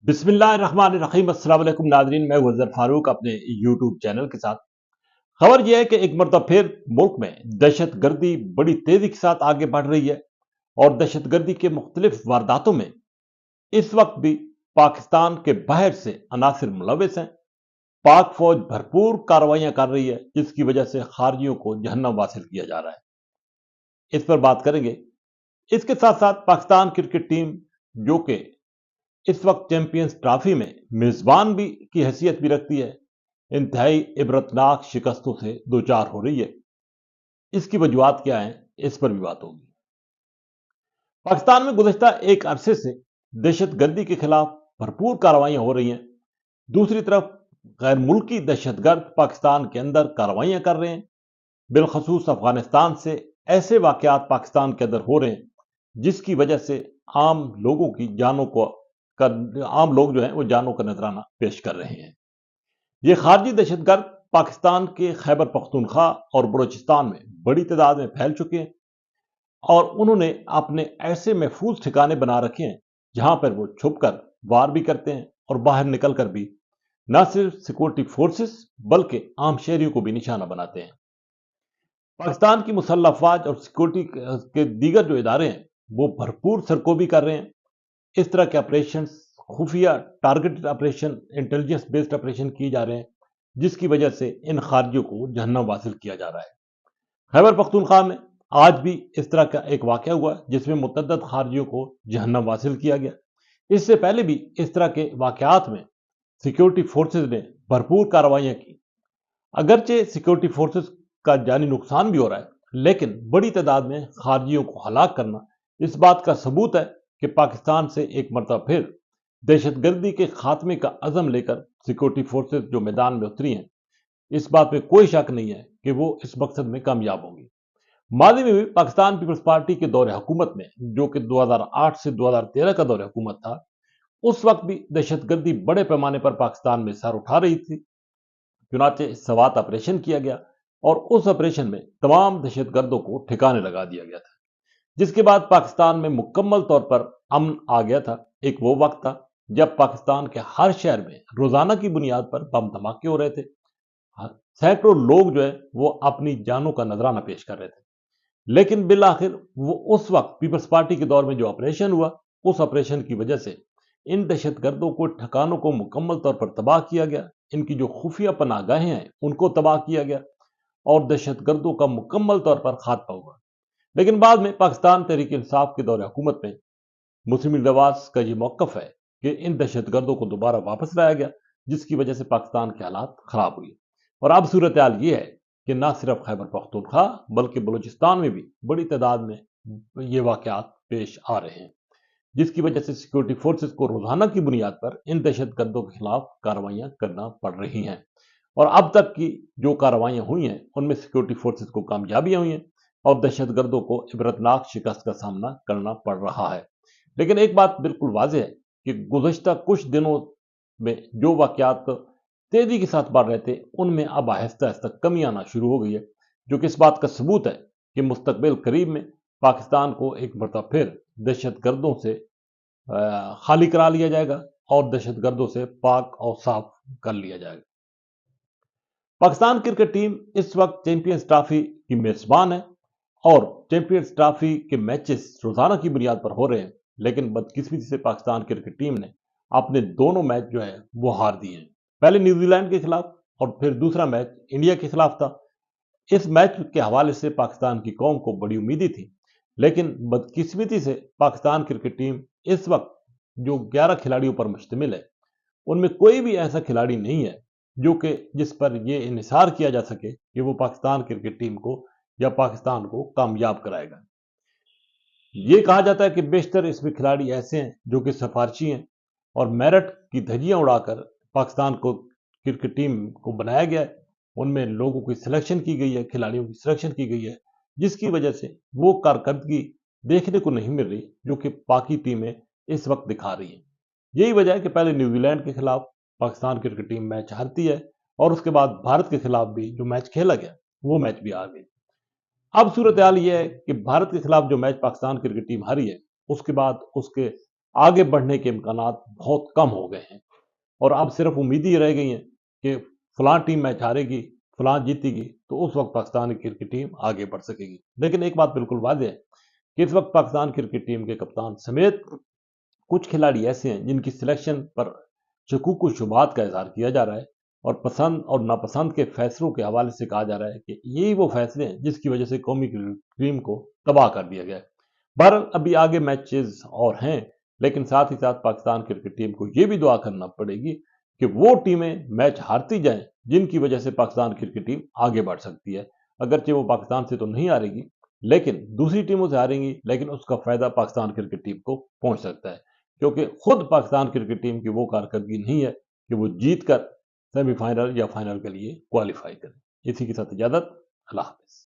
बिस्मिल्लाह रहमान रहीम। अस्सलाम वालेकुम नाजरीन, मैं वज़र फारूक अपने यूट्यूब चैनल के साथ। खबर यह है कि एक मरतबा फिर मुल्क में दहशतगर्दी बड़ी तेजी के साथ आगे बढ़ रही है और दहशतगर्दी के मुख्तलिफ वारदातों में इस वक्त भी पाकिस्तान के बाहर से अनासिर मुलविस हैं। पाक फौज भरपूर कार्रवाइयां कर रही है जिसकी वजह से खारजियों को जहन्नम हासिल किया जा रहा है। इस पर बात करेंगे। इसके साथ साथ पाकिस्तान क्रिकेट टीम जो कि इस वक्त चैंपियंस ट्रॉफी में मेजबान भी की हैसियत भी रखती है, इंतहाई इबरतनाक शिकस्तों से दो चार हो रही है। इसकी वजूहत क्या है, इस पर भी बात होगी। पाकिस्तान में गुज़श्ता एक अरसे से दहशतगर्दी के खिलाफ भरपूर कार्रवाइयां हो रही हैं। दूसरी तरफ गैर मुल्की दहशतगर्द पाकिस्तान के अंदर कार्रवाइयां कर रहे हैं। बिलखसूस अफगानिस्तान से ऐसे वाकयात पाकिस्तान के अंदर हो रहे हैं जिसकी वजह से आम लोगों की जानों को आम लोग जो हैं वो जानों का नजराना पेश कर रहे हैं। ये खारजी दहशतगर्द पाकिस्तान के खैबर पख्तूनख्वा और बलूचिस्तान में बड़ी तादाद में फैल चुके हैं और उन्होंने अपने ऐसे महफूज ठिकाने बना रखे हैं जहां पर वो छुप कर वार भी करते हैं और बाहर निकल कर भी न सिर्फ सिक्योरिटी फोर्सेस बल्कि आम शहरियों को भी निशाना बनाते हैं। पाकिस्तान की मुसल्लह अफवाज और सिक्योरिटी के दीगर जो इदारे हैं वो भरपूर सरकोबी कर रहे हैं। इस तरह के ऑपरेशन, खुफिया targeted operation, intelligence based operation किए जा रहे हैं जिसकी वजह से इन खारजियों को जहन्नम हासिल किया जा रहा है। खैबर पख्तूनख्वा में आज भी इस तरह का एक वाकया हुआ जिसमें मुतअद्दिद खारजियों को जहन्नम हासिल किया गया। इससे पहले भी इस तरह के वाकयात में सिक्योरिटी फोर्सेज ने भरपूर कार्रवाइयां की। अगरचे सिक्योरिटी फोर्सेज का जानी नुकसान भी हो रहा है लेकिन बड़ी तादाद में खारजियों को हलाक करना इस बात का सबूत है कि पाकिस्तान से एक मरतबा फिर दहशतगर्दी के खात्मे का अज़म लेकर सिक्योरिटी फोर्सेस जो मैदान में उतरी हैं, इस बात में कोई शक नहीं है कि वो इस मकसद में कामयाब होंगी। माजी में भी पाकिस्तान पीपल्स पार्टी के दौरे हुकूमत में, जो कि 2008 से 2013 का दौरे हुकूमत था, उस वक्त भी दहशतगर्दी बड़े पैमाने पर पाकिस्तान में सर उठा रही थी। चुनाचे सवात ऑपरेशन किया गया और उस ऑपरेशन में तमाम दहशतगर्दों को ठिकाने लगा दिया गया था, जिसके बाद पाकिस्तान में मुकम्मल तौर पर अमन आ गया था। एक वो वक्त था जब पाकिस्तान के हर शहर में रोजाना की बुनियाद पर बम धमाके हो रहे थे। सैकड़ों लोग जो है वो अपनी जानों का नजराना पेश कर रहे थे। लेकिन बिल आखिर वो उस वक्त पीपल्स पार्टी के दौर में जो ऑपरेशन हुआ, उस ऑपरेशन की वजह से इन दहशतगर्दों को ठिकानों को मुकम्मल तौर पर तबाह किया गया। इनकी जो खुफिया पनाहगाहें हैं उनको तबाह किया गया और दहशतगर्दों का मुकम्मल तौर पर खात्मा हुआ। लेकिन बाद में पाकिस्तान तहरीक इंसाफ के दौरे हुकूमत में मुस्लिम लीग नवाज का ये मौकफ है कि इन दहशतगर्दों को दोबारा वापस लाया गया, जिसकी वजह से पाकिस्तान के हालात खराब हुए। और अब सूरत हाल ये है कि न सिर्फ खैबर पख्तूनख्वा बल्कि बलूचिस्तान में भी बड़ी तादाद में ये वाकयात पेश आ रहे हैं, जिसकी वजह से सिक्योरिटी फोर्सेस को रोजाना की बुनियाद पर इन दहशतगर्दों के खिलाफ कार्रवाइयां करना पड़ रही हैं। और अब तक की जो कार्रवाइयां हुई हैं उनमें सिक्योरिटी फोर्सेस को कामयाबियां हुई हैं और दहशतगर्दों को इबरतनाक शिकस्त का सामना करना पड़ रहा है। लेकिन एक बात बिल्कुल वाज़ेह है कि गुज़श्ता कुछ दिनों में जो वाकयात तेजी के साथ बढ़ रहे थे उनमें अब आहिस्ता आहिस्ता कमी आना शुरू हो गई है, जो कि इस बात का सबूत है कि मुस्तकबिल करीब में पाकिस्तान को एक मरतबा फिर दहशतगर्दों से खाली करा लिया जाएगा और दहशतगर्दों से पाक और साफ कर लिया जाएगा। पाकिस्तान क्रिकेट टीम इस वक्त चैंपियंस ट्रॉफी की मेजबान है और चैंपियंस ट्रॉफी के मैचेस रोजाना की बुनियाद पर हो रहे हैं। लेकिन बदकिस्मती से पाकिस्तान क्रिकेट टीम ने अपने दोनों मैच जो है वो हार दिए हैं। पहले न्यूजीलैंड के खिलाफ और फिर दूसरा मैच इंडिया के खिलाफ था। इस मैच के हवाले से पाकिस्तान की कौम को बड़ी उम्मीदें थी, लेकिन बदकिस्मती से पाकिस्तान क्रिकेट टीम इस वक्त जो 11 खिलाड़ियों पर मुश्तमिल है उनमें कोई भी ऐसा खिलाड़ी नहीं है जो कि जिस पर यह इन्हिसार किया जा सके कि वो पाकिस्तान क्रिकेट टीम को या पाकिस्तान को कामयाब कराएगा। ये कहा जाता है कि बेशतर इसमें खिलाड़ी ऐसे हैं जो कि सिफारशी हैं और मेरिट की धज्जियां उड़ाकर पाकिस्तान को क्रिकेट टीम को बनाया गया है। उनमें लोगों की सिलेक्शन की गई है, खिलाड़ियों की सिलेक्शन की गई है, जिसकी वजह से वो कारकर्दगी देखने को नहीं मिल रही जो कि बाकी टीमें इस वक्त दिखा रही हैं। यही वजह है कि पहले न्यूजीलैंड के खिलाफ पाकिस्तान क्रिकेट टीम मैच हारती है और उसके बाद भारत के खिलाफ भी जो मैच खेला गया वो मैच भी हार गई। अब सूरत हाल यह है कि भारत के खिलाफ जो मैच पाकिस्तान क्रिकेट टीम हारी है उसके बाद उसके आगे बढ़ने के इम्कानात बहुत कम हो गए हैं और अब सिर्फ उम्मीद ही रह गई हैं कि फलां टीम मैच हारेगी, फलां जीतेगी, तो उस वक्त पाकिस्तान की क्रिकेट टीम आगे बढ़ सकेगी। लेकिन एक बात बिल्कुल वाज़ेह है कि इस वक्त पाकिस्तान क्रिकेट टीम के कप्तान समेत कुछ खिलाड़ी ऐसे हैं जिनकी सिलेक्शन पर शकूक व शुबहात का इजहार किया जा रहा है और पसंद और नापसंद के फैसलों के हवाले से कहा जा रहा है कि यही वो फैसले हैं जिसकी वजह से कौमी टीम को तबाह कर दिया गया है। बहरहाल अभी आगे मैचेस और हैं, लेकिन साथ ही साथ पाकिस्तान क्रिकेट टीम को यह भी दुआ करना पड़ेगी कि वो टीमें मैच हारती जाएं जिनकी वजह से पाकिस्तान क्रिकेट टीम आगे बढ़ सकती है। अगरचे वो पाकिस्तान से तो नहीं हारेगी, लेकिन दूसरी टीमों से हारेंगी, लेकिन उसका फायदा पाकिस्तान क्रिकेट टीम को पहुंच सकता है, क्योंकि खुद पाकिस्तान क्रिकेट टीम की वो कारकर्दगी नहीं है कि वो जीत कर सेमीफाइनल या फाइनल के लिए क्वालिफाई करे। इसी के साथ इजाजत। अल्लाह हाफिज।